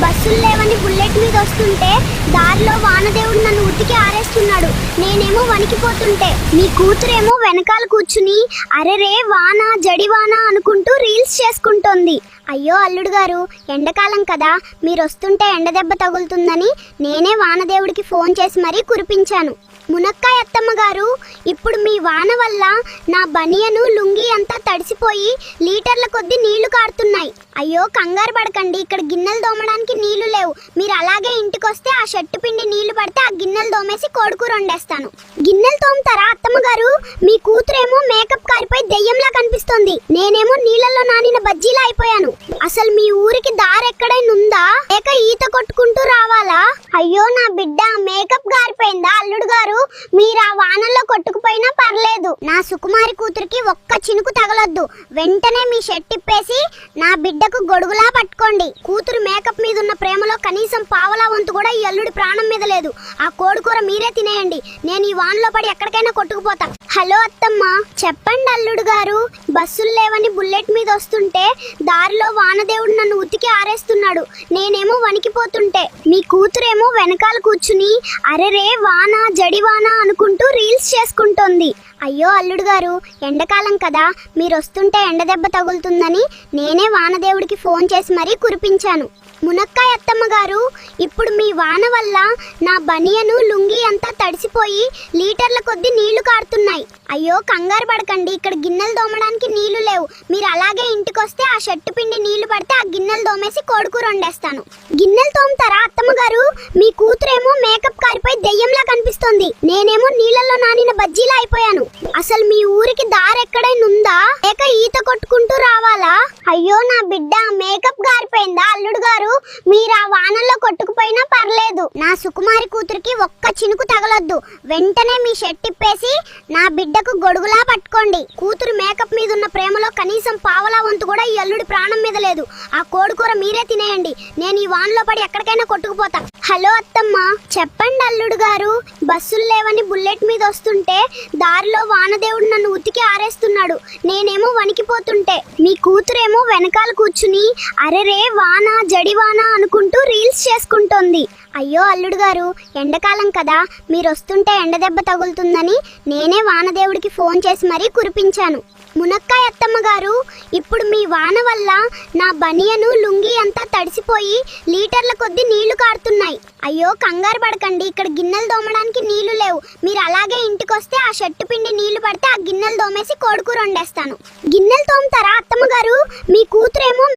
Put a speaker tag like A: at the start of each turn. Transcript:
A: బస్సులు లేవని బుల్లెట్ మీద వస్తుంటే దారిలో వానదేవుడు నన్ను ఉతికి ఆరేస్తున్నాడు. నేనేమో వణికిపోతుంటే మీ కూతురేమో వెనకాల కూర్చుని అరెరే వాన జడివాన అనుకుంటూ రీల్స్ చేసుకుంటోంది. అయ్యో అల్లుడు గారు, ఎండాకాలం కదా, మీరు వస్తుంటే ఎండ దెబ్బ తగులుతుందని నేనే వానదేవుడికి ఫోన్ చేసి మరీ కురిపించాను. మునక్కాయ అత్తమ్మ గారు, ఇప్పుడు మీ వాన వల్ల నా బనియను లుంగి అంతా తడిసిపోయి లీటర్ల కొద్దీ నీళ్లు కారుతున్నాయి. అయ్యో కంగారు పడకండి, ఇక్కడ గిన్నెలు దోమడానికి నీళ్లు లేవు. మీరు అలాగే ఇంటికొస్తే ఆ షర్టు పిండి నీళ్లు పడితే ఆ గిన్నెలు దోమేసి కోడికూర వండేస్తాను. గిన్నెలు తోముతారా అత్తమ్మ గారు? మీ కూతురేమో మేకప్ కారిపోయి దెయ్యంలా కనిపిస్తోంది. నేనేమో నీళ్ళల్లో నానిన బజ్జీలా అయిపోయాను. అసలు మీ ఊరికి దారి ఎక్కడైనా ఉందా, లేక ఈత కొట్టుకుంటూ రావాలా? అయ్యో నా బిడ్డ మేకప్ గారిపోయిందా అల్లుడు గారు? మీరు ఆ వానల్లో కొట్టుకుపోయినా పర్లేదు, నా సుకుమారి కూతురికి ఒక్క చినుకు తగలొద్దు. వెంటనే మీ షర్ట్ ఇప్పేసి నా బిడ్డకు గొడుగులా పట్టుకోండి. కూతురు మేకప్ మీద ఉన్న ప్రేమలో కనీసం పావలా వంతు కూడా ఈ అల్లుడి ప్రాణం మీద లేదు. ఆ కోడికూర మీరే తినేయండి, నేను ఈ వానలో పడి ఎక్కడికైనా కొట్టుకుపోతా. హలో అత్తమ్మ, చెప్పండి అల్లుడు గారు. బస్సులు లేవని బుల్లెట్ మీద వస్తుంటే దారిలో వానదేవుడు నన్ను ఉతికి ఆరేస్తున్నాడు. నేనేమో వణికిపోతుంటే మీ కూతురేమో వెనకాల కూర్చుని అరెరే వాన జడివాన అనుకుంటూ రీల్స్ చేసుకుంటోంది. అయ్యో అల్లుడు గారు, ఎండాకాలం కదా, మీరు వస్తుంటే ఎండ దెబ్బ తగులుతుందని నేనే వానదేవుడికి ఫోన్ చేసి మరీ కురిపించాను. మునక్కాయ అత్తమ్మ గారు, ఇప్పుడు మీ వాన వల్ల నా బనియను లుంగి అంతా తడిసిపోయి లీటర్ల కొద్దీ నీళ్లు కారుతున్నాయి. అయ్యో కంగారు పడకండి, ఇక్కడ గిన్నెలు దోమడానికి నీళ్లు లేవు. మీరు అలాగే ఇంటికొస్తే ఆ షర్టు పిండి నీళ్లు పడితే ఆ గిన్నెలు దోమేసి కోడికూర వండేస్తాను. గిన్నెలు తోముతారా అత్తమ్మ గారు? మీ కూతురేమో మేకప్ కారిపోయి దెయ్యంలా కనిపిస్తోంది. నేనేమో నీళ్ళల్లో నానిన బజ్జీలా అయిపోయాను. అసలు మీ ఊరికి దారి ఎక్కడైనా ఉందా, లేక ఈత కొట్టుకుంటూ రావాలా? అయ్యో నా బిడ్డ మేకప్ గారిపోయిందా అల్లుడు గారు? మీరు ఆ వానల్లో కొట్టుకుపోయినా పర్లేదు, నా సుకుమారి కూతురికి ఒక్క చినుకు తగలొద్దు. వెంటనే మీ షర్ట్ ఇప్పేసి నా బిడ్డకు గొడుగులా పట్టుకోండి. కూతురు మేకప్ మీద ఉన్న ప్రేమలో కనీసం పావలా వంతు కూడా ఈ అల్లుడి ప్రాణం మీద లేదు. ఆ కోడికూర మీరే తినేయండి, నేను ఈ వానలో పడి ఎక్కడికైనా కొట్టుకుపోతా. హలో అత్తమ్మ, చెప్పండి అల్లుడు గారు. బస్సులు లేవని బుల్లెట్ మీద వస్తుంటే దారిలో వానదేవుడు నన్ను ఉతికి ఆరేస్తున్నాడు. నేనేమో వణికిపోతుంటే మీ కూతురేమో వెనకాల కూర్చుని అరెరే వాన జడివాన అనుకుంటూ రీల్స్ చేసుకుంటోంది. అయ్యో అల్లుడు గారు, ఎండాకాలం కదా, మీరు వస్తుంటే ఎండ దెబ్బ తగులుతుందని నేనే వానదేవుడికి ఫోన్ చేసి మరీ కురిపించాను. మునక్కాయ అత్తమ్మ గారు, ఇప్పుడు మీ వాన వల్ల నా బనియను లుంగి అంతా తడిసిపోయి లీటర్ల కొద్దీ నీళ్లు కారుతున్నాయి. అయ్యో కంగారు పడకండి, ఇక్కడ గిన్నెలు దోమడానికి నీళ్లు లేవు. మీరు అలాగే ఇంటికొస్తే ఆ షర్టు పిండి నీళ్లు పడితే ఆ గిన్నెలు దోమేసి కోడికూర వండేస్తాను. గిన్నెలు తోముతారా అత్తమ్మ గారు? మీ కూతురేమో